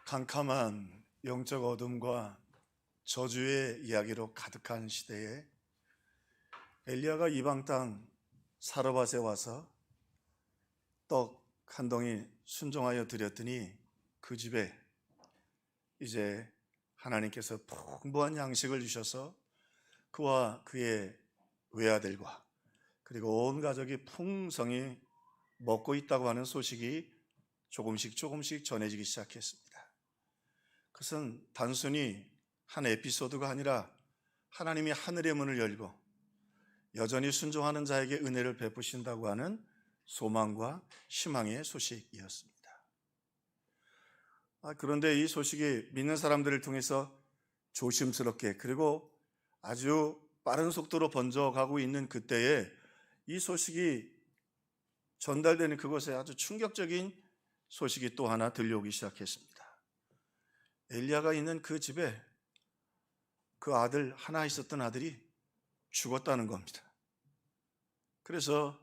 캄캄한 영적 어둠과 저주의 이야기로 가득한 시대에 엘리야가 이방 땅 사르밧에 와서 떡 한 덩이 순종하여 드렸더니 그 집에 이제 하나님께서 풍부한 양식을 주셔서 그와 그의 외아들과 그리고 온 가족이 풍성히 먹고 있다고 하는 소식이 조금씩 전해지기 시작했습니다. 그것은 단순히 한 에피소드가 아니라 하나님이 하늘의 문을 열고 여전히 순종하는 자에게 은혜를 베푸신다고 하는 소망과 희망의 소식이었습니다. 그런데 이 소식이 믿는 사람들을 통해서 조심스럽게 그리고 아주 빠른 속도로 번져가고 있는 그때에 이 소식이 전달되는 그곳에 아주 충격적인 소식이 또 하나 들려오기 시작했습니다. 엘리야가 있는 그 집에 그 아들 하나 있었던 아들이 죽었다는 겁니다. 그래서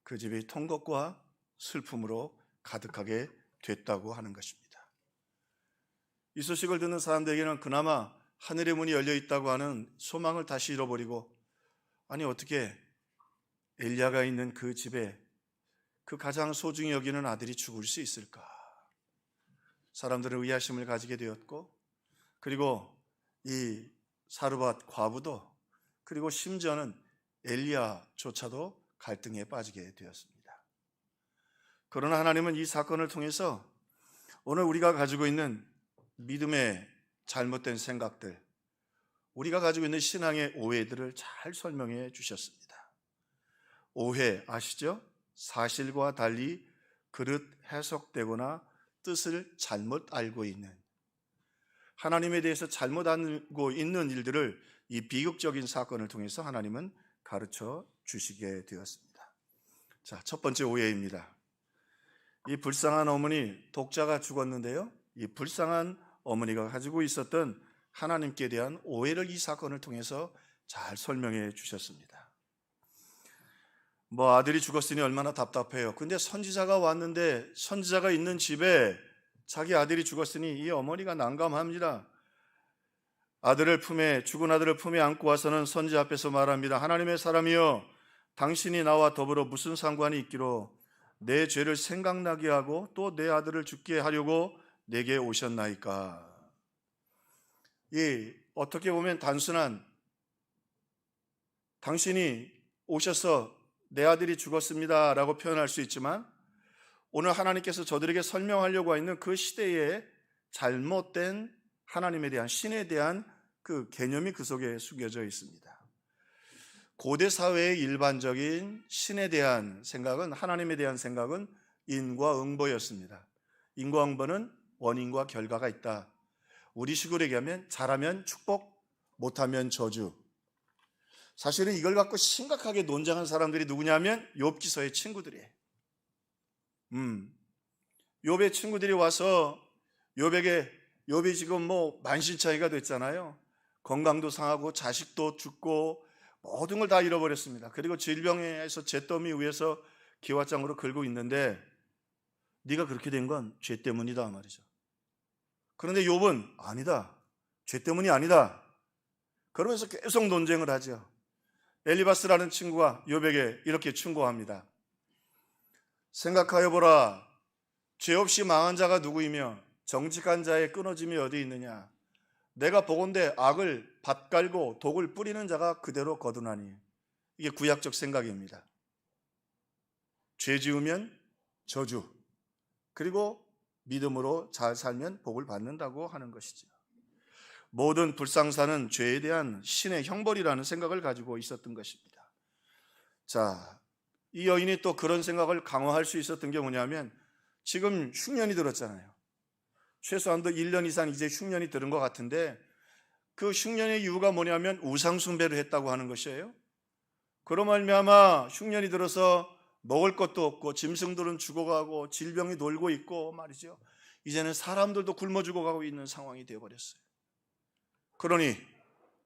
그 집이 통곡과 슬픔으로 가득하게 됐다고 하는 것입니다. 이 소식을 듣는 사람들에게는 그나마 하늘의 문이 열려 있다고 하는 소망을 다시 잃어버리고, 아니 어떻게 엘리야가 있는 그 집에 그 가장 소중히 여기는 아들이 죽을 수 있을까? 사람들은 의아심을 가지게 되었고, 그리고 이 사르밧 과부도, 그리고 심지어는 엘리야조차도 갈등에 빠지게 되었습니다. 그러나 하나님은 이 사건을 통해서 오늘 우리가 가지고 있는 믿음의 잘못된 생각들, 우리가 가지고 있는 신앙의 오해들을 잘 설명해 주셨습니다. 오해 아시죠? 사실과 달리 그릇 해석되거나 뜻을 잘못 알고 있는, 하나님에 대해서 잘못 알고 있는 일들을 이 비극적인 사건을 통해서 하나님은 가르쳐 주시게 되었습니다. 자, 첫 번째 오해입니다. 이 불쌍한 어머니, 독자가 죽었는데요, 이 불쌍한 어머니가 가지고 있었던 하나님께 대한 오해를 이 사건을 통해서 잘 설명해 주셨습니다. 아들이 죽었으니 얼마나 답답해요. 근데 선지자가 왔는데 선지자가 있는 집에 자기 아들이 죽었으니 이 어머니가 난감합니다. 죽은 아들을 품에 안고 와서는 선지 앞에서 말합니다. 하나님의 사람이여, 당신이 나와 더불어 무슨 상관이 있기로 내 죄를 생각나게 하고 또 내 아들을 죽게 하려고 내게 오셨나이까. 어떻게 보면 단순한, 당신이 오셔서 내 아들이 죽었습니다 라고 표현할 수 있지만, 오늘 하나님께서 저들에게 설명하려고 있는 그 시대의 잘못된 하나님에 대한, 신에 대한 그 개념이 그 속에 숨겨져 있습니다. 고대 사회의 일반적인 신에 대한 생각은, 하나님에 대한 생각은 인과응보였습니다. 인과응보는 원인과 결과가 있다. 우리식으로 얘기하면 잘하면 축복, 못하면 저주. 사실은 이걸 갖고 심각하게 논쟁한 사람들이 누구냐면 욥기서의 친구들이에요. 욥의 친구들이 와서 욥이 지금 만신창이가 됐잖아요. 건강도 상하고 자식도 죽고 모든 걸 다 잃어버렸습니다. 그리고 질병에서 잿더미 위에서 기와장으로 긁고 있는데, 네가 그렇게 된 건 죄 때문이다 말이죠. 그런데 욥은 아니다, 죄 때문이 아니다, 그러면서 계속 논쟁을 하죠. 엘리바스라는 친구가 욥에게 이렇게 충고합니다. 생각하여 보라, 죄 없이 망한 자가 누구이며 정직한 자의 끊어짐이 어디 있느냐. 내가 보건대 악을 밭갈고 독을 뿌리는 자가 그대로 거두나니. 이게 구약적 생각입니다. 죄 지으면 저주, 그리고 믿음으로 잘 살면 복을 받는다고 하는 것이죠. 모든 불상사는 죄에 대한 신의 형벌이라는 생각을 가지고 있었던 것입니다. 자, 이 여인이 또 그런 생각을 강화할 수 있었던 게 뭐냐면, 지금 흉년이 들었잖아요. 최소한도 1년 이상 이제 흉년이 들은 것 같은데, 그 흉년의 이유가 뭐냐면 우상 숭배를 했다고 하는 것이에요. 그로 말미암아 흉년이 들어서 먹을 것도 없고 짐승들은 죽어가고 질병이 놀고 있고 말이죠. 이제는 사람들도 굶어 죽어가고 있는 상황이 되어버렸어요. 그러니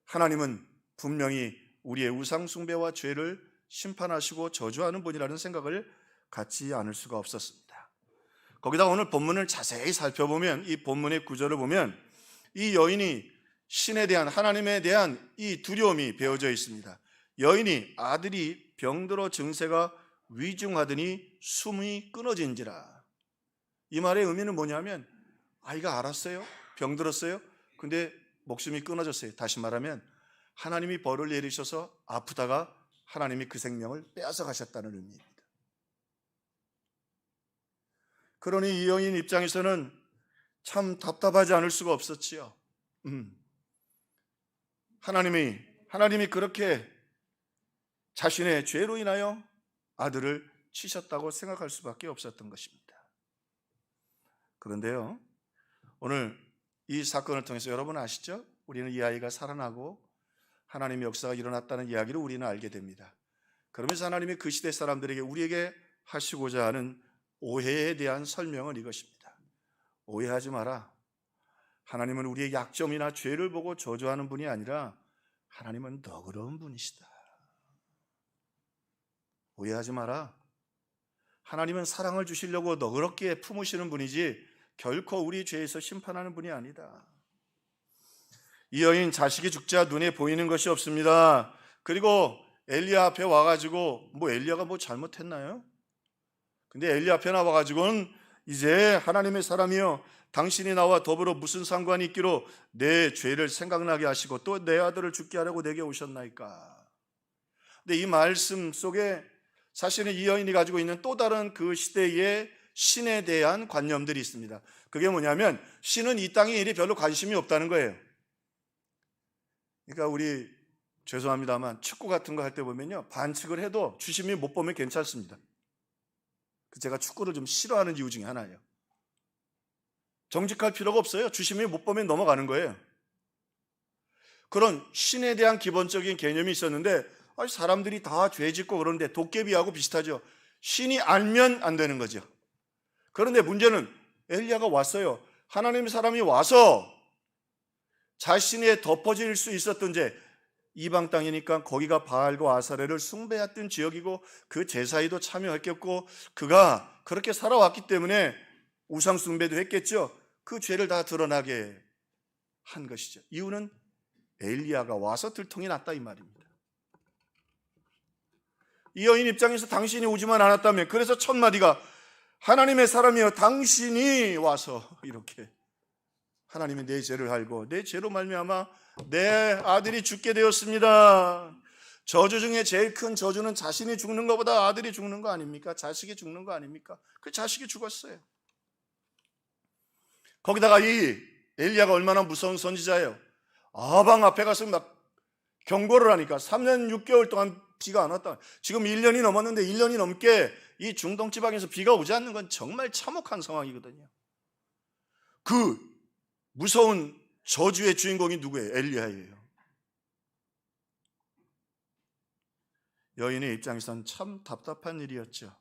하나님은 분명히 우리의 우상 숭배와 죄를 심판하시고 저주하는 분이라는 생각을 갖지 않을 수가 없었습니다. 거기다 오늘 본문을 자세히 살펴보면, 이 본문의 구절을 보면 이 여인이 신에 대한, 하나님에 대한 이 두려움이 배어져 있습니다. 여인이 아들이 병들어 증세가 위중하더니 숨이 끊어진지라. 이 말의 의미는 뭐냐면 아이가 알았어요, 병들었어요, 근데 목숨이 끊어졌어요. 다시 말하면 하나님이 벌을 내리셔서 아프다가 하나님이 그 생명을 빼앗아 가셨다는 의미입니다. 그러니 이 여인 입장에서는 참 답답하지 않을 수가 없었지요. 하나님이 그렇게 자신의 죄로 인하여 아들을 치셨다고 생각할 수밖에 없었던 것입니다. 그런데요, 오늘 이 사건을 통해서 여러분 아시죠? 우리는 이 아이가 살아나고 하나님의 역사가 일어났다는 이야기를 우리는 알게 됩니다. 그러면서 하나님이 그 시대 사람들에게, 우리에게 하시고자 하는 오해에 대한 설명은 이것입니다. 오해하지 마라. 하나님은 우리의 약점이나 죄를 보고 저주하는 분이 아니라 하나님은 너그러운 분이시다. 오해하지 마라. 하나님은 사랑을 주시려고 너그럽게 품으시는 분이지 결코 우리 죄에서 심판하는 분이 아니다. 이 여인 자식이 죽자 눈에 보이는 것이 없습니다. 그리고 엘리야 앞에 와가지고 엘리야가 잘못했나요? 근데 엘리야 앞에 나와가지고는 이제 하나님의 사람이여, 당신이 나와 더불어 무슨 상관이 있기로 내 죄를 생각나게 하시고 또 내 아들을 죽게 하려고 내게 오셨나이까. 근데 이 말씀 속에 사실은 이 여인이 가지고 있는 또 다른 그 시대의 신에 대한 관념들이 있습니다. 그게 뭐냐면 신은 이 땅의 일이 별로 관심이 없다는 거예요. 그러니까 우리 죄송합니다만 축구 같은 거 할 때 보면요, 반칙을 해도 주심이 못 보면 괜찮습니다. 제가 축구를 좀 싫어하는 이유 중에 하나예요. 정직할 필요가 없어요. 주심이 못 보면 넘어가는 거예요. 그런 신에 대한 기본적인 개념이 있었는데 사람들이 다 죄 짓고 그러는데 도깨비하고 비슷하죠. 신이 알면 안 되는 거죠. 그런데 문제는 엘리야가 왔어요. 하나님의 사람이 와서 자신의 덮어질 수 있었던 죄, 이방 땅이니까 거기가 바알과 아사레를 숭배했던 지역이고 그 제사에도 참여했겠고 그가 그렇게 살아왔기 때문에 우상 숭배도 했겠죠. 그 죄를 다 드러나게 한 것이죠. 이유는 엘리야가 와서 들통이 났다 이 말입니다. 이 여인 입장에서 당신이 오지만 않았다면, 그래서 첫 마디가 하나님의 사람이여 당신이 와서 이렇게 하나님이 내 죄를 알고 내 죄로 말미암아 내 아들이 죽게 되었습니다. 저주 중에 제일 큰 저주는 자신이 죽는 것보다 아들이 죽는 거 아닙니까? 자식이 죽는 거 아닙니까? 그 자식이 죽었어요. 거기다가 이 엘리야가 얼마나 무서운 선지자예요. 아방 앞에 가서 막 경고를 하니까 3년 6개월 동안 비가 안 왔다. 지금 1년이 넘었는데 1년이 넘게 이 중동 지방에서 비가 오지 않는 건 정말 참혹한 상황이거든요. 그 무서운 저주의 주인공이 누구예요? 엘리야예요. 여인의 입장에서는 참 답답한 일이었죠.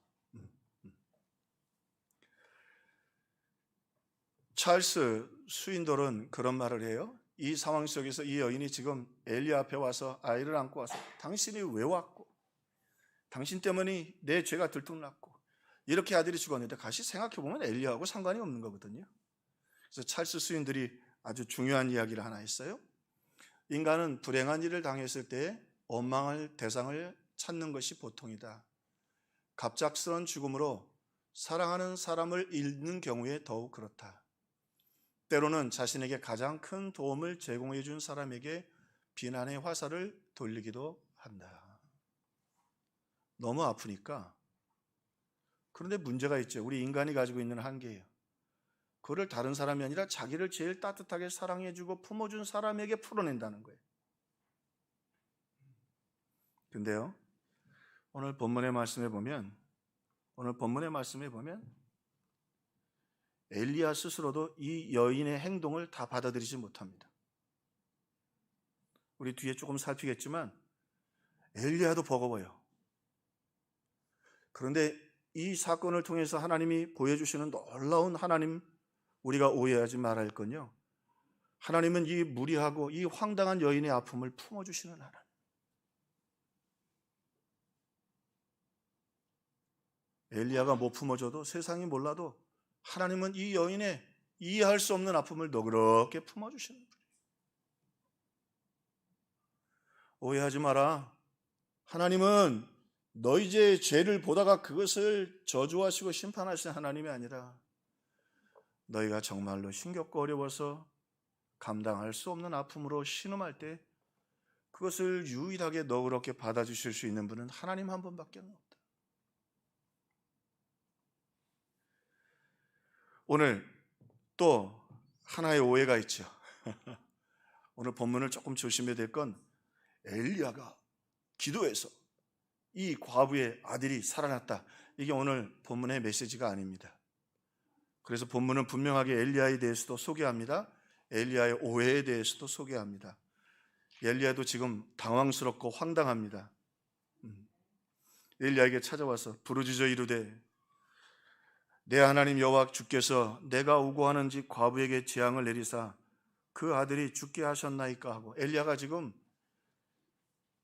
찰스 스윈돌은 그런 말을 해요. 이 상황 속에서 이 여인이 지금 엘리야 앞에 와서 아이를 안고 와서 당신이 왜 왔고 당신 때문에 내 죄가 들통났고 이렇게 아들이 죽었는데 다시 생각해보면 엘리야하고 상관이 없는 거거든요. 그래서 찰스 스윈돌이 아주 중요한 이야기를 하나 했어요. 인간은 불행한 일을 당했을 때 원망할 대상을 찾는 것이 보통이다. 갑작스러운 죽음으로 사랑하는 사람을 잃는 경우에 더욱 그렇다. 때로는 자신에게 가장 큰 도움을 제공해 준 사람에게 비난의 화살을 돌리기도 한다. 너무 아프니까. 그런데 문제가 있죠. 우리 인간이 가지고 있는 한계예요. 그거를 다른 사람이 아니라 자기를 제일 따뜻하게 사랑해주고 품어준 사람에게 풀어낸다는 거예요. 근데요, 오늘 본문의 말씀에 보면 엘리야 스스로도 이 여인의 행동을 다 받아들이지 못합니다. 우리 뒤에 조금 살피겠지만 엘리야도 버거워요. 그런데 이 사건을 통해서 하나님이 보여주시는 놀라운 하나님, 우리가 오해하지 말아야 할 건요, 하나님은 이 무리하고 이 황당한 여인의 아픔을 품어주시는 하나님. 엘리야가 못 품어줘도 세상이 몰라도 하나님은 이 여인의 이해할 수 없는 아픔을 너그럽게 품어주시는 분이에요. 오해하지 마라. 하나님은 너희 죄를 보다가 그것을 저주하시고 심판하시는 하나님이 아니라 너희가 정말로 힘겹고 어려워서 감당할 수 없는 아픔으로 신음할 때 그것을 유일하게 너그럽게 받아주실 수 있는 분은 하나님 한 분밖에 없다. 오늘 또 하나의 오해가 있죠. 오늘 본문을 조금 조심해야 될 건 엘리야가 기도해서 이 과부의 아들이 살아났다. 이게 오늘 본문의 메시지가 아닙니다. 그래서 본문은 분명하게 엘리야에 대해서도 소개합니다. 엘리야의 오해에 대해서도 소개합니다. 엘리야도 지금 당황스럽고 황당합니다. 엘리야에게 찾아와서 부르짖어 이르되 내 하나님 여호와 주께서 내가 우고하는지 과부에게 재앙을 내리사 그 아들이 죽게 하셨나이까 하고, 엘리야가 지금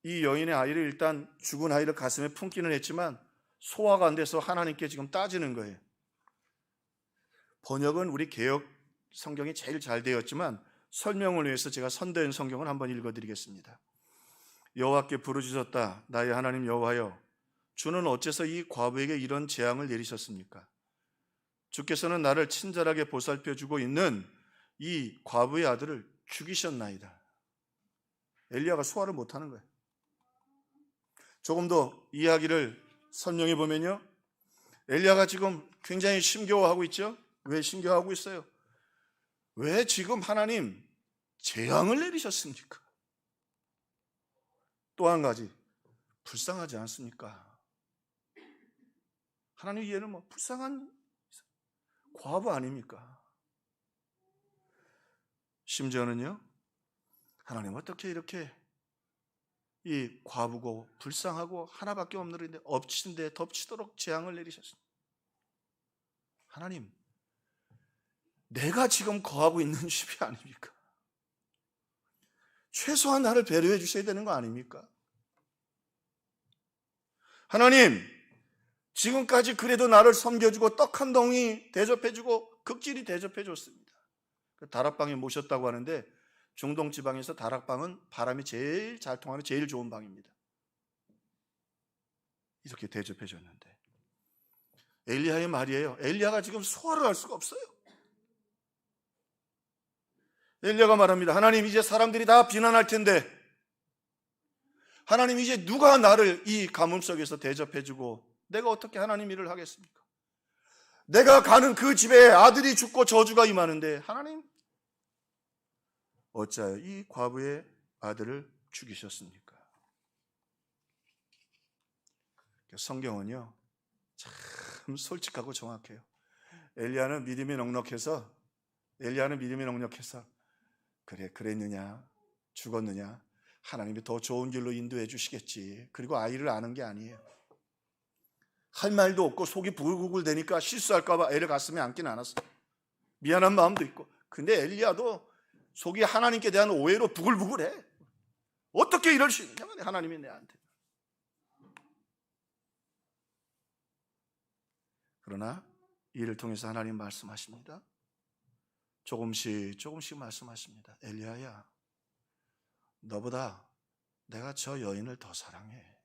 이 여인의 아이를 일단 죽은 아이를 가슴에 품기는 했지만 소화가 안 돼서 하나님께 지금 따지는 거예요. 번역은 우리 개역 성경이 제일 잘 되었지만 설명을 위해서 제가 선대인 성경을 한번 읽어드리겠습니다. 여호와께 부르짖었다. 나의 하나님 여호와여, 주는 어째서 이 과부에게 이런 재앙을 내리셨습니까? 주께서는 나를 친절하게 보살펴주고 있는 이 과부의 아들을 죽이셨나이다. 엘리야가 소화를 못하는 거예요. 조금 더 이야기를 설명해 보면요, 엘리야가 지금 굉장히 심겨워하고 있죠. 왜 심겨워하고 있어요? 왜 지금 하나님 재앙을 내리셨습니까? 또 한 가지, 불쌍하지 않습니까? 하나님 이해는 불쌍한 과부 아닙니까? 심지어는요, 하나님 어떻게 이렇게 이 과부고 불쌍하고 하나밖에 없는 일인데 엎친 데 덮치도록 재앙을 내리셨습니다. 하나님, 내가 지금 거하고 있는 집이 아닙니까? 최소한 나를 배려해 주셔야 되는 거 아닙니까? 하나님, 지금까지 그래도 나를 섬겨주고 떡 한 덩이 대접해주고 극진히 대접해줬습니다. 다락방에 모셨다고 하는데 중동 지방에서 다락방은 바람이 제일 잘 통하는 제일 좋은 방입니다. 이렇게 대접해줬는데 엘리야의 말이에요. 엘리야가 지금 소화를 할 수가 없어요. 엘리야가 말합니다. 하나님, 이제 사람들이 다 비난할 텐데 하나님, 이제 누가 나를 이 가뭄 속에서 대접해주고 내가 어떻게 하나님 일을 하겠습니까? 내가 가는 그 집에 아들이 죽고 저주가 임하는데 하나님, 어찌하여 이 과부의 아들을 죽이셨습니까? 성경은요 참 솔직하고 정확해요. 엘리야는 믿음이 넉넉해서 그래, 그랬느냐 죽었느냐 하나님이 더 좋은 길로 인도해 주시겠지. 그리고 아이를 아는 게 아니에요. 할 말도 없고 속이 부글부글 되니까 실수할까 봐 애를 가슴에 안기는 않았어요. 미안한 마음도 있고. 근데 엘리야도 속이 하나님께 대한 오해로 부글부글해. 어떻게 이럴 수 있느냐, 하나님이 내한테. 그러나 이를 통해서 하나님 말씀하십니다. 조금씩 말씀하십니다. 엘리야야, 너보다 내가 저 여인을 더 사랑해.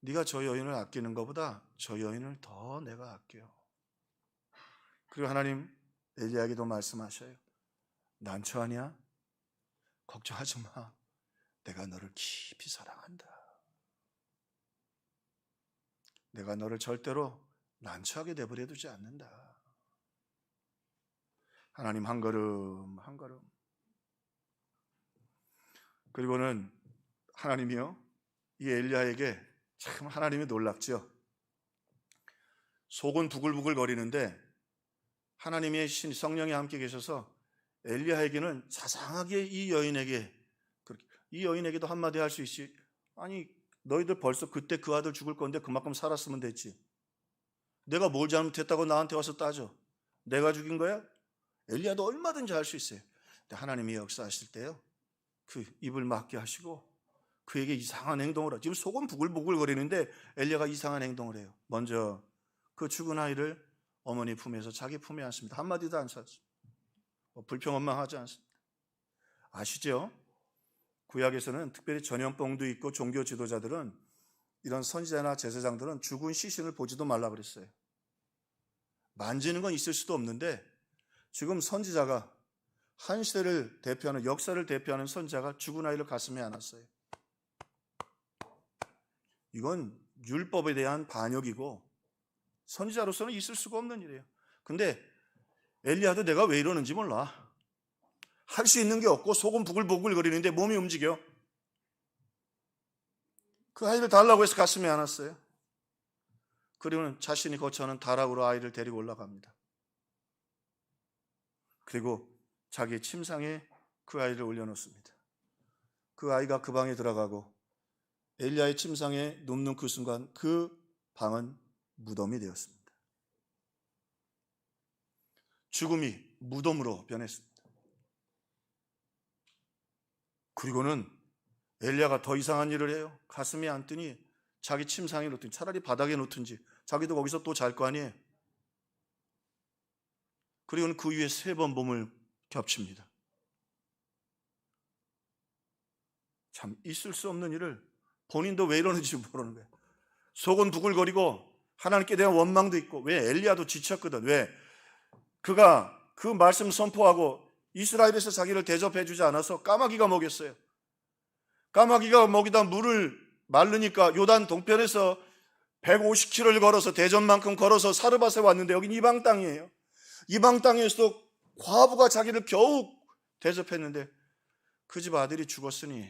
네가 저 여인을 아끼는 것보다 저 여인을 더 내가 아껴. 그리고 하나님 엘리야에게도 말씀하셔요. 난처하냐? 걱정하지 마. 내가 너를 깊이 사랑한다. 내가 너를 절대로 난처하게 내버려 두지 않는다. 하나님 한 걸음 한 걸음. 그리고는 하나님이요, 이 엘리야에게 참 하나님이 놀랍죠. 속은 부글부글 거리는데 하나님의 성령이 함께 계셔서 엘리야에게는 자상하게 이 여인에게도 한마디 할 수 있지. 아니, 너희들 벌써 그때 그 아들 죽을 건데 그만큼 살았으면 됐지. 내가 뭘 잘못했다고 나한테 와서 따져. 내가 죽인 거야? 엘리야도 얼마든지 할 수 있어요. 근데 하나님이 역사하실 때요, 그 입을 막게 하시고 그에게 이상한 행동을 하고, 지금 속은 부글부글 거리는데 엘리야가 이상한 행동을 해요. 먼저 그 죽은 아이를 어머니 품에서 자기 품에 안습니다. 한마디도 안 샀습니다. 불평원망하지 않습니다. 아시죠? 구약에서는 특별히 전염병도 있고 종교 지도자들은, 이런 선지자나 제사장들은 죽은 시신을 보지도 말라 그랬어요. 만지는 건 있을 수도 없는데, 지금 선지자가, 한 시대를 대표하는, 역사를 대표하는 선지자가 죽은 아이를 가슴에 안았어요. 이건 율법에 대한 반역이고 선지자로서는 있을 수가 없는 일이에요. 근데 엘리야도 내가 왜 이러는지 몰라. 할 수 있는 게 없고 속은 부글부글 거리는데 몸이 움직여. 그 아이를 달라고 해서 가슴에 안았어요. 그리고는 자신이 거처하는 다락으로 아이를 데리고 올라갑니다. 그리고 자기 침상에 그 아이를 올려놓습니다. 그 아이가 그 방에 들어가고 엘리야의 침상에 눕는 그 순간 그 방은 무덤이 되었습니다. 죽음이 무덤으로 변했습니다. 그리고는 엘리야가 더 이상한 일을 해요. 가슴에 안더니 자기 침상에 놓든지, 차라리 바닥에 놓든지, 자기도 거기서 또 잘 거 아니에요. 그리고는 그 위에 3번 몸을 겹칩니다. 참 있을 수 없는 일을 본인도 왜 이러는지 모르는 거예요. 속은 부글거리고 하나님께 대한 원망도 있고. 왜? 엘리야도 지쳤거든. 왜? 그가 그 말씀 선포하고 이스라엘에서 자기를 대접해 주지 않아서 까마귀가 먹였어요. 까마귀가 먹이다 물을 마르니까 요단 동편에서 150km를 걸어서, 대전만큼 걸어서 사르밧에 왔는데, 여긴 이방 땅이에요. 이방 땅에서도 과부가 자기를 겨우 대접했는데 그 집 아들이 죽었으니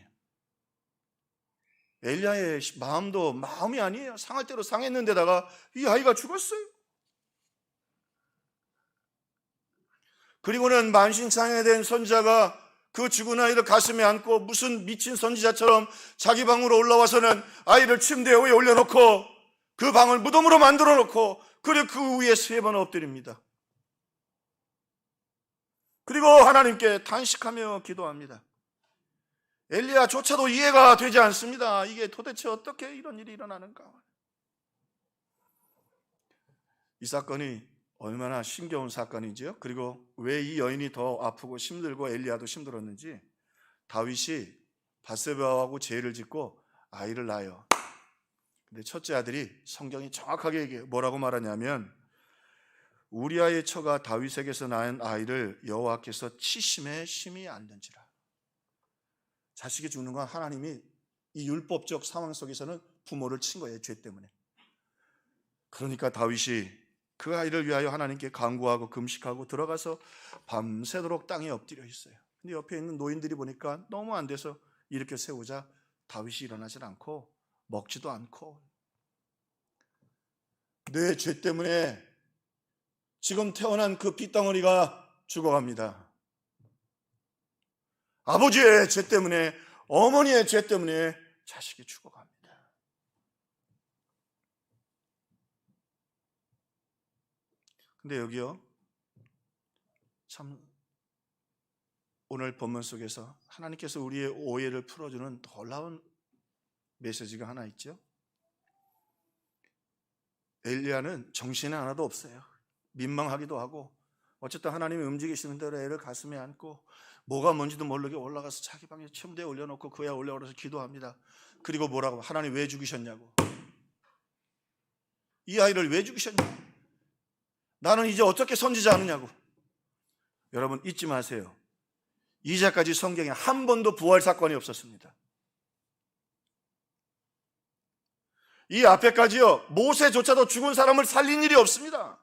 엘리야의 마음도 마음이 아니에요. 상할 대로 상했는데다가 이 아이가 죽었어요. 그리고는 만신창이가 된 선지자가 그 죽은 아이를 가슴에 안고 무슨 미친 선지자처럼 자기 방으로 올라와서는 아이를 침대 위에 올려놓고 그 방을 무덤으로 만들어 놓고, 그리고 그 위에 3번 엎드립니다. 그리고 하나님께 탄식하며 기도합니다. 엘리야조차도 이해가 되지 않습니다. 이게 도대체 어떻게 이런 일이 일어나는가. 이 사건이 얼마나 심겨운 사건이지요. 그리고 왜 이 여인이 더 아프고 힘들고 엘리야도 힘들었는지, 다윗이 밧세바하고 죄를 짓고 아이를 낳아요. 근데 첫째 아들이, 성경이 정확하게 얘기해요. 뭐라고 말하냐면, 우리아의 처가 다윗에게서 낳은 아이를 여호와께서 치심에 심히 안는지라. 자식이 죽는 건 하나님이 이 율법적 상황 속에서는 부모를 친 거예요. 죄 때문에. 그러니까 다윗이 그 아이를 위하여 하나님께 간구하고 금식하고 들어가서 밤새도록 땅에 엎드려 있어요. 근데 옆에 있는 노인들이 보니까 너무 안 돼서 일으켜 세우자 다윗이 일어나질 않고 먹지도 않고, 내 죄 때문에 지금 태어난 그 핏덩어리가 죽어갑니다. 아버지의 죄 때문에, 어머니의 죄 때문에 자식이 죽어갑니다. 근데 여기요, 참 오늘 본문 속에서 하나님께서 우리의 오해를 풀어주는 놀라운 메시지가 하나 있죠. 엘리야는 정신이 하나도 없어요. 민망하기도 하고, 어쨌든 하나님이 움직이시는 대로 애를 가슴에 안고 뭐가 뭔지도 모르게 올라가서 자기 방에 침대에 올려놓고 그야 올라오라서 기도합니다. 그리고 뭐라고? 하나님 왜 죽이셨냐고. 이 아이를 왜 죽이셨냐고. 나는 이제 어떻게 선지자 하느냐고. 여러분 잊지 마세요. 이제까지 성경에 한 번도 부활 사건이 없었습니다. 이 앞에까지요, 모세조차도 죽은 사람을 살린 일이 없습니다.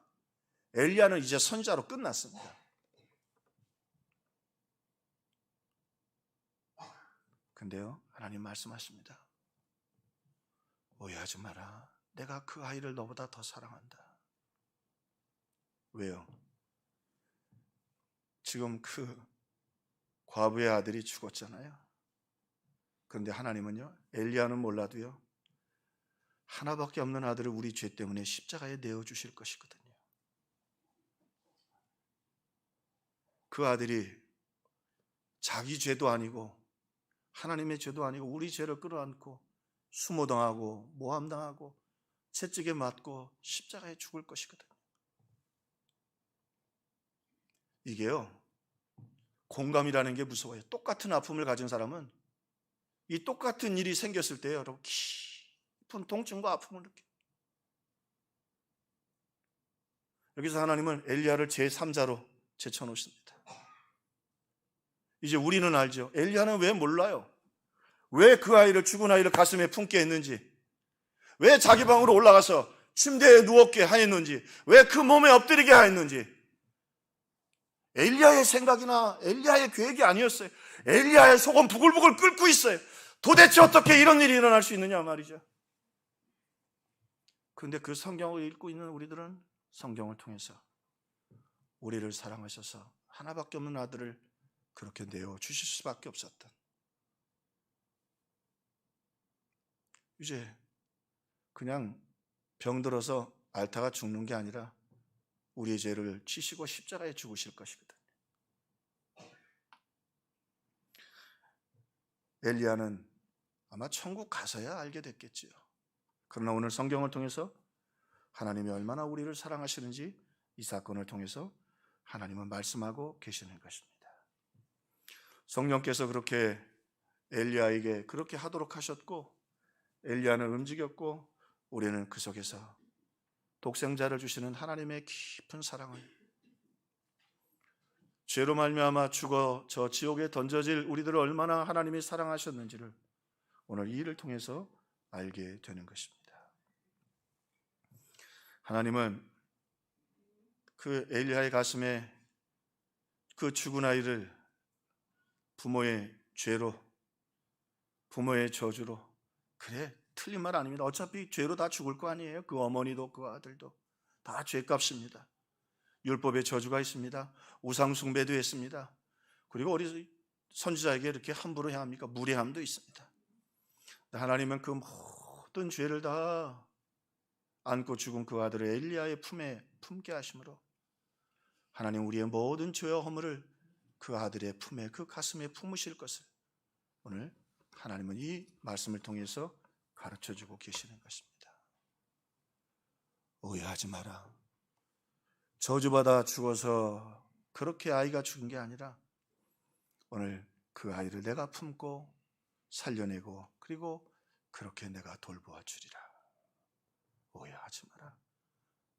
엘리야는 이제 선지자로 끝났습니다. 근데요, 하나님 말씀하십니다. 오해하지 마라. 내가 그 아이를 너보다 더 사랑한다. 왜요? 지금 그 과부의 아들이 죽었잖아요. 그런데 하나님은요, 엘리야는 몰라도요, 하나밖에 없는 아들을 우리 죄 때문에 십자가에 내어주실 것이거든요. 그 아들이 자기 죄도 아니고 하나님의 죄도 아니고 우리 죄를 끌어안고 수모당하고 모함당하고 채찍에 맞고 십자가에 죽을 것이거든요. 이게요, 공감이라는 게 무서워요. 똑같은 아픔을 가진 사람은 이 똑같은 일이 생겼을 때 여러분 깊은 통증과 아픔을 느껴요. 여기서 하나님은 엘리야를 제3자로 제쳐놓습니다. 이제 우리는 알죠. 엘리야는 왜 몰라요? 왜 그 아이를, 죽은 아이를 가슴에 품게 했는지, 왜 자기 방으로 올라가서 침대에 누웠게 하였는지, 왜 그 몸에 엎드리게 하였는지, 엘리야의 생각이나 엘리야의 계획이 아니었어요. 엘리야의 속은 부글부글 끓고 있어요. 도대체 어떻게 이런 일이 일어날 수 있느냐 말이죠. 그런데 그 성경을 읽고 있는 우리들은 성경을 통해서 우리를 사랑하셔서 하나밖에 없는 아들을 그렇게 내어 주실 수밖에 없었던, 이제 그냥 병들어서 앓다가 죽는 게 아니라 우리의 죄를 지시고 십자가에 죽으실 것이거든요. 엘리야는 아마 천국 가서야 알게 됐겠지요. 그러나 오늘 성경을 통해서 하나님이 얼마나 우리를 사랑하시는지 이 사건을 통해서 하나님은 말씀하고 계시는 것입니다. 성령께서 그렇게 엘리야에게 그렇게 하도록 하셨고, 엘리야는 움직였고, 우리는 그 속에서 독생자를 주시는 하나님의 깊은 사랑을, 죄로 말미암아 죽어 저 지옥에 던져질 우리들을 얼마나 하나님이 사랑하셨는지를 오늘 이 일을 통해서 알게 되는 것입니다. 하나님은 그 엘리야의 가슴에 그 죽은 아이를 부모의 죄로, 부모의 저주로, 그래 틀린 말 아닙니다. 어차피 죄로 다 죽을 거 아니에요. 그 어머니도 그 아들도 다 죄값입니다. 율법의 저주가 있습니다. 우상 숭배도 했습니다. 그리고 우리 선지자에게 이렇게 함부로 해야 합니까? 무례함도 있습니다. 하나님은 그 모든 죄를 다 안고 죽은 그 아들을 엘리야의 품에 품게 하심으로 하나님 우리의 모든 죄와 허물을 그 아들의 품에, 그 가슴에 품으실 것을 오늘 하나님은 이 말씀을 통해서 가르쳐주고 계시는 것입니다. 오해하지 마라. 저주받아 죽어서 그렇게 아이가 죽은 게 아니라 오늘 그 아이를 내가 품고 살려내고 그리고 그렇게 내가 돌보아 주리라. 오해하지 마라.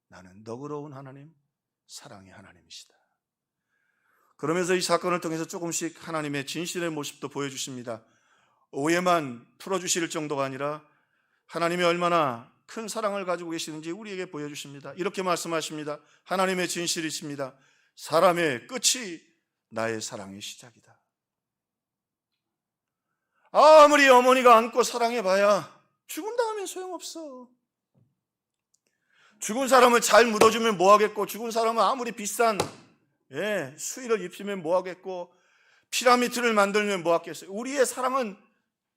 나는 너그러운 하나님, 사랑의 하나님이시다. 그러면서 이 사건을 통해서 조금씩 하나님의 진실의 모습도 보여주십니다. 오해만 풀어주실 정도가 아니라 하나님이 얼마나 큰 사랑을 가지고 계시는지 우리에게 보여주십니다. 이렇게 말씀하십니다. 하나님의 진실이십니다. 사람의 끝이 나의 사랑의 시작이다. 아무리 어머니가 안고 사랑해봐야 죽은 다음엔 소용없어. 죽은 사람을 잘 묻어주면 뭐하겠고, 죽은 사람은 아무리 비싼 수의를 입히면 뭐하겠고, 피라미드를 만들면 뭐하겠어요. 우리의 사랑은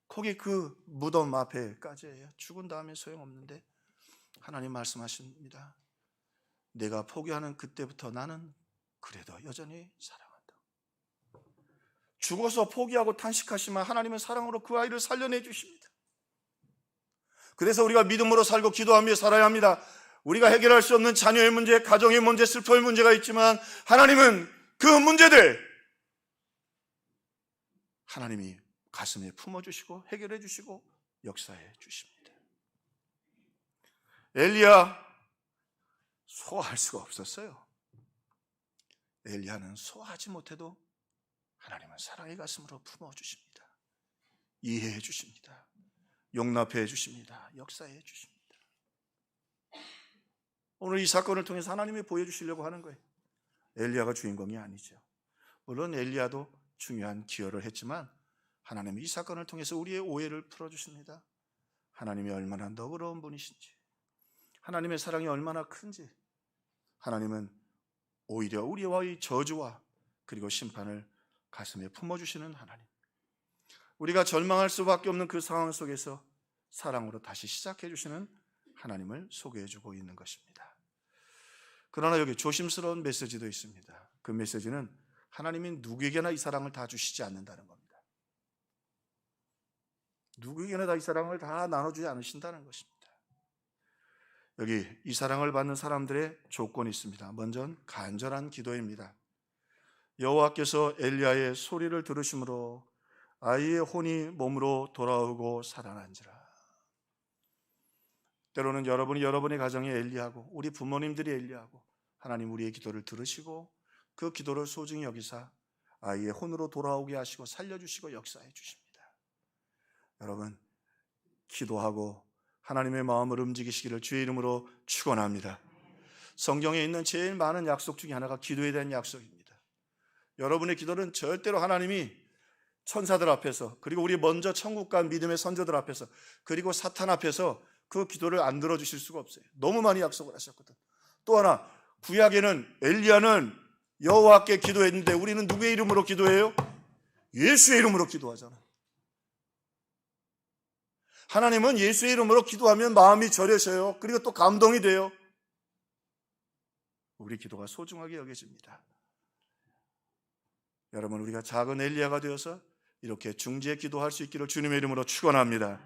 거기 그 무덤 앞에까지예요. 죽은 다음에 소용없는데 하나님 말씀하십니다. 내가 포기하는 그때부터 나는 그래도 여전히 사랑한다. 죽어서 포기하고 탄식하시면 하나님은 사랑으로 그 아이를 살려내 주십니다. 그래서 우리가 믿음으로 살고 기도하며 살아야 합니다. 우리가 해결할 수 없는 자녀의 문제, 가정의 문제, 슬퍼의 문제가 있지만 하나님은 그 문제들 하나님이 가슴에 품어주시고 해결해 주시고 역사해 주십니다. 엘리야 소화할 수가 없었어요. 엘리야는 소화하지 못해도 하나님은 사랑의 가슴으로 품어주십니다. 이해해 주십니다. 용납해 주십니다. 역사해 주십니다. 오늘 이 사건을 통해서 하나님이 보여주시려고 하는 거예요. 엘리야가 주인공이 아니죠. 물론 엘리야도 중요한 기여를 했지만 하나님이 이 사건을 통해서 우리의 오해를 풀어주십니다. 하나님이 얼마나 너그러운 분이신지, 하나님의 사랑이 얼마나 큰지, 하나님은 오히려 우리와의 저주와 그리고 심판을 가슴에 품어주시는 하나님, 우리가 절망할 수밖에 없는 그 상황 속에서 사랑으로 다시 시작해 주시는 하나님을 소개해주고 있는 것입니다. 그러나 여기 조심스러운 메시지도 있습니다. 그 메시지는 하나님이 누구에게나 이 사랑을 다 주시지 않는다는 겁니다. 누구에게나 다 이 사랑을 다 나눠주지 않으신다는 것입니다. 여기 이 사랑을 받는 사람들의 조건이 있습니다. 먼저는 간절한 기도입니다. 여호와께서 엘리야의 소리를 들으심으로 아이의 혼이 몸으로 돌아오고 살아난지라. 때로는 여러분이 여러분의 가정에 엘리야고 우리 부모님들이 엘리야고 하나님 우리의 기도를 들으시고 그 기도를 소중히 여기사 아이의 혼으로 돌아오게 하시고 살려주시고 역사해 주십니다. 여러분 기도하고 하나님의 마음을 움직이시기를 주의 이름으로 축원합니다. 성경에 있는 제일 많은 약속 중에 하나가 기도에 대한 약속입니다. 여러분의 기도는 절대로 하나님이 천사들 앞에서 그리고 우리 먼저 천국 간 믿음의 선조들 앞에서 그리고 사탄 앞에서 그 기도를 안 들어주실 수가 없어요. 너무 많이 약속을 하셨거든. 또 하나 구약에는 엘리야는 여호와께 기도했는데 우리는 누구의 이름으로 기도해요? 예수의 이름으로 기도하잖아. 하나님은 예수의 이름으로 기도하면 마음이 절여져요. 그리고 또 감동이 돼요. 우리 기도가 소중하게 여겨집니다. 여러분 우리가 작은 엘리야가 되어서 이렇게 중지에 기도할 수 있기를 주님의 이름으로 축원합니다.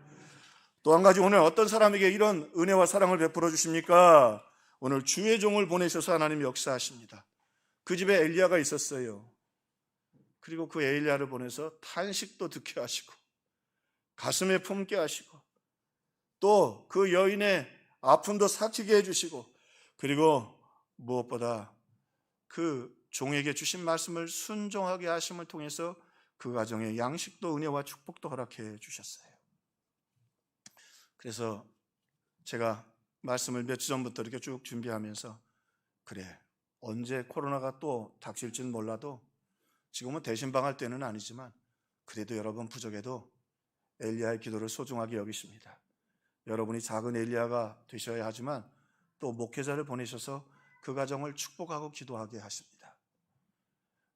또 한 가지 오늘 어떤 사람에게 이런 은혜와 사랑을 베풀어 주십니까? 오늘 주의 종을 보내셔서 하나님 역사하십니다. 그 집에 엘리야가 있었어요. 그리고 그 엘리야를 보내서 탄식도 듣게 하시고 가슴에 품게 하시고 또 그 여인의 아픔도 삭히게 해주시고 그리고 무엇보다 그 종에게 주신 말씀을 순종하게 하심을 통해서 그 가정에 양식도 은혜와 축복도 허락해 주셨어요. 그래서 제가 말씀을 몇 주 전부터 이렇게 쭉 준비하면서 그래 언제 코로나가 또 닥칠지는 몰라도 지금은 대신방할 때는 아니지만 그래도 여러분 부족해도 엘리야의 기도를 소중하게 여기십니다. 여러분이 작은 엘리야가 되셔야 하지만 또 목회자를 보내셔서 그 가정을 축복하고 기도하게 하십니다.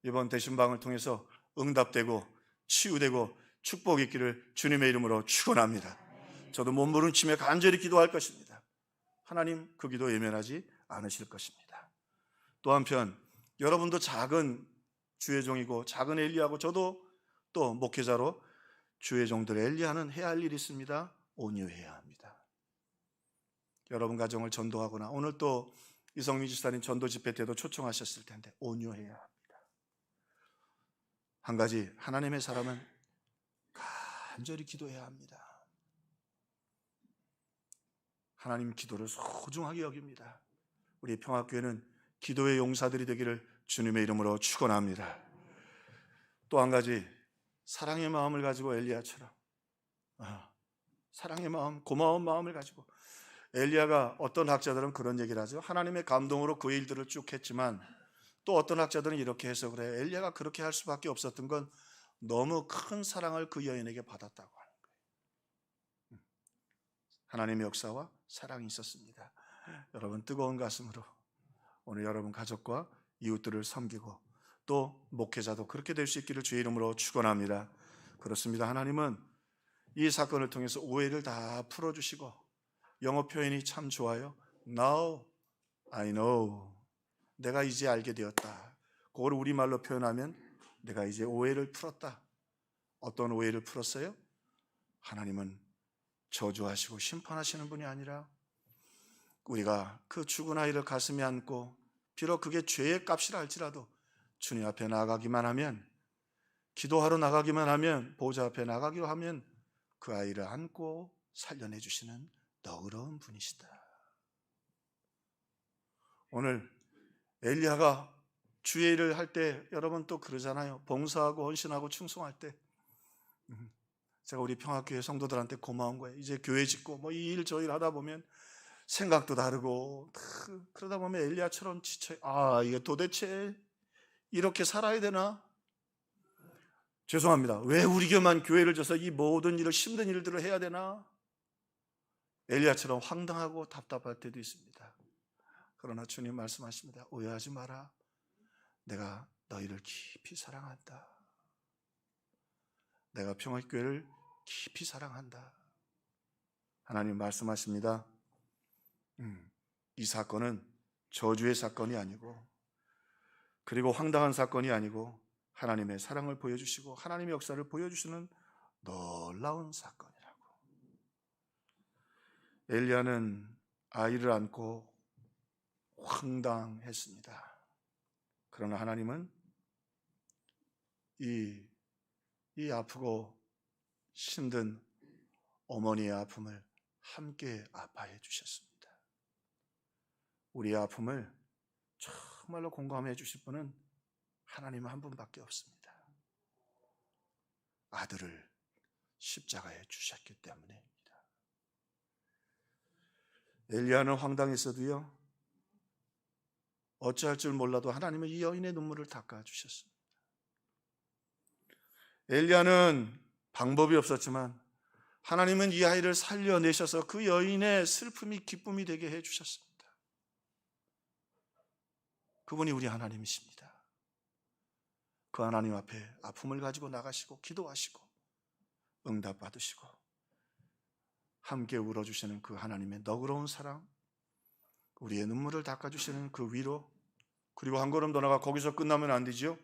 이번 대신방을 통해서 응답되고 치유되고 축복이 있기를 주님의 이름으로 축원합니다. 저도 몸부림치며 간절히 기도할 것입니다. 하나님 그 기도 외면하지 않으실 것입니다. 또 한편 여러분도 작은 주의 종이고 작은 엘리야고 저도 또 목회자로 주의 종들 엘리야는 해야 할 일이 있습니다. 온유해야 합니다. 여러분 가정을 전도하거나 오늘 또 이성민 지사님 전도 집회 때도 초청하셨을 텐데 온유해야 합니다. 한 가지 하나님의 사람은 간절히 기도해야 합니다. 하나님 기도를 소중하게 여깁니다. 우리 평화교회는 기도의 용사들이 되기를 주님의 이름으로 축원합니다. 또 한 가지 사랑의 마음을 가지고 엘리야처럼 사랑의 마음, 고마운 마음을 가지고 엘리야가 어떤 학자들은 그런 얘기를 하죠. 하나님의 감동으로 그 일들을 쭉 했지만 또 어떤 학자들은 이렇게 해서 그래요. 엘리야가 그렇게 할 수밖에 없었던 건 너무 큰 사랑을 그 여인에게 받았다고 하는 거예요. 하나님의 역사와 사랑이 있었습니다. 여러분 뜨거운 가슴으로 오늘 여러분 가족과 이웃들을 섬기고 또 목회자도 그렇게 될 수 있기를 주의 이름으로 축원합니다. 그렇습니다. 하나님은 이 사건을 통해서 오해를 다 풀어주시고 영어 표현이 참 좋아요. Now I know. 내가 이제 알게 되었다. 그걸 우리말로 표현하면 내가 이제 오해를 풀었다. 어떤 오해를 풀었어요? 하나님은 저주하시고 심판하시는 분이 아니라 우리가 그 죽은 아이를 가슴에 안고 비록 그게 죄의 값이라 할지라도 주님 앞에 나가기만 하면 기도하러 나가기만 하면 보좌 앞에 나가기로 하면 그 아이를 안고 살려내 주시는 너그러운 분이시다. 오늘 엘리야가 주의 일을 할 때 여러분 또 그러잖아요. 봉사하고 헌신하고 충성할 때 제가 우리 평화교회 성도들한테 고마운 거예요. 이제 교회 짓고 뭐 이 일 저 일 하다 보면 생각도 다르고 그러다 보면 엘리야처럼 지쳐요. 이게 도대체 이렇게 살아야 되나? 죄송합니다. 왜 우리 교만 교회를 져서 이 모든 일을 힘든 일들을 해야 되나? 엘리야처럼 황당하고 답답할 때도 있습니다. 그러나 주님 말씀하십니다. 오해하지 마라. 내가 너희를 깊이 사랑한다. 내가 평화교회를 깊이 사랑한다. 하나님 말씀하십니다. 이 사건은 저주의 사건이 아니고 그리고 황당한 사건이 아니고 하나님의 사랑을 보여주시고 하나님의 역사를 보여주시는 놀라운 사건이라. 엘리야는 아이를 안고 황당했습니다. 그러나 하나님은 이 아프고 힘든 어머니의 아픔을 함께 아파해 주셨습니다. 우리의 아픔을 정말로 공감해 주실 분은 하나님 한 분밖에 없습니다. 아들을 십자가에 주셨기 때문입니다. 엘리야는 황당했어도요, 어찌할 줄 몰라도 하나님은 이 여인의 눈물을 닦아주셨습니다. 엘리야는 방법이 없었지만 하나님은 이 아이를 살려내셔서 그 여인의 슬픔이 기쁨이 되게 해주셨습니다. 그분이 우리 하나님이십니다. 그 하나님 앞에 아픔을 가지고 나가시고 기도하시고 응답받으시고 함께 울어주시는 그 하나님의 너그러운 사랑, 우리의 눈물을 닦아주시는 그 위로, 그리고 한 걸음 더 나가 거기서 끝나면 안 되죠.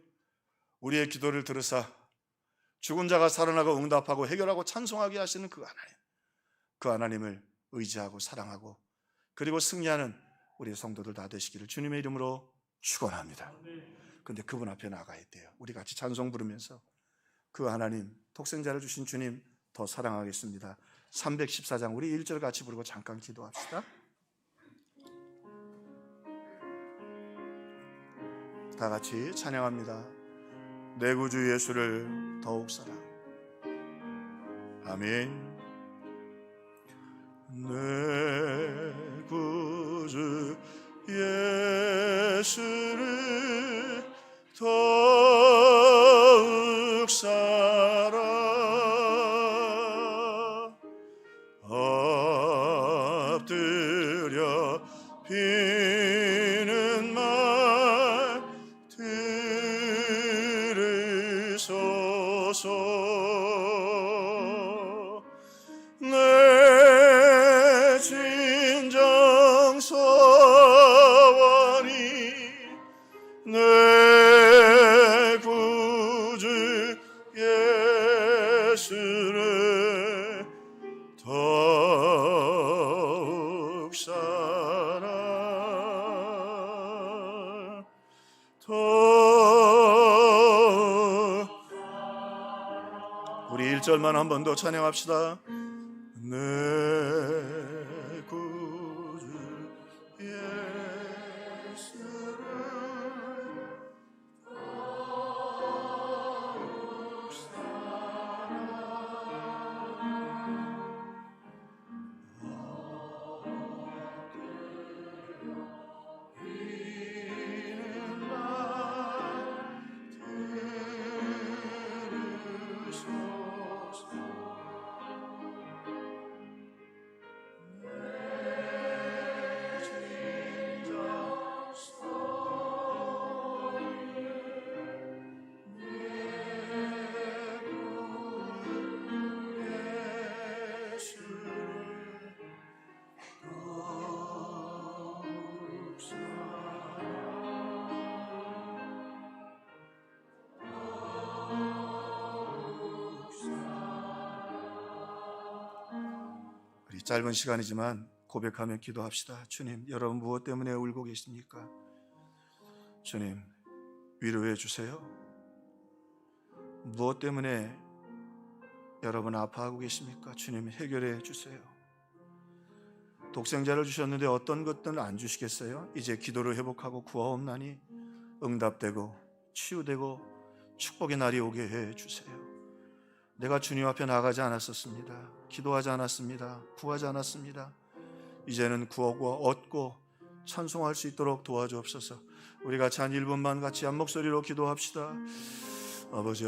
우리의 기도를 들으사 죽은 자가 살아나고 응답하고 해결하고 찬송하게 하시는 그 하나님, 그 하나님을 의지하고 사랑하고 그리고 승리하는 우리 성도들 다 되시기를 주님의 이름으로 축원합니다. 그런데 그분 앞에 나가야 돼요. 우리 같이 찬송 부르면서 그 하나님, 독생자를 주신 주님 더 사랑하겠습니다. 314장 우리 1절 같이 부르고 잠깐 기도합시다. 다 같이 찬양합니다. 내 구주 예수를 더욱 사랑. 아멘. 내 구주 예수를 더욱 사랑. 엎드려 비는 말 들으소서. 내 진정 소원이 내 구주 예수를 더욱 사랑. 우리 1절만 한 번 더 찬양합시다. 내 구주 예수를 더욱 짧은 시간이지만 고백하며 기도합시다. 주님, 여러분 무엇 때문에 울고 계십니까? 주님, 위로해 주세요. 무엇 때문에 여러분 아파하고 계십니까? 주님, 해결해 주세요. 독생자를 주셨는데 어떤 것들은 안 주시겠어요? 이제 기도를 회복하고 구하옵나니 응답되고 치유되고 축복의 날이 오게 해 주세요. 내가 주님 앞에 나가지 않았었습니다. 기도하지 않았습니다. 구하지 않았습니다. 이제는 구하고 얻고 찬송할 수 있도록 도와주옵소서. 우리 같이 한 1분만 같이 한 목소리로 기도합시다. 아버지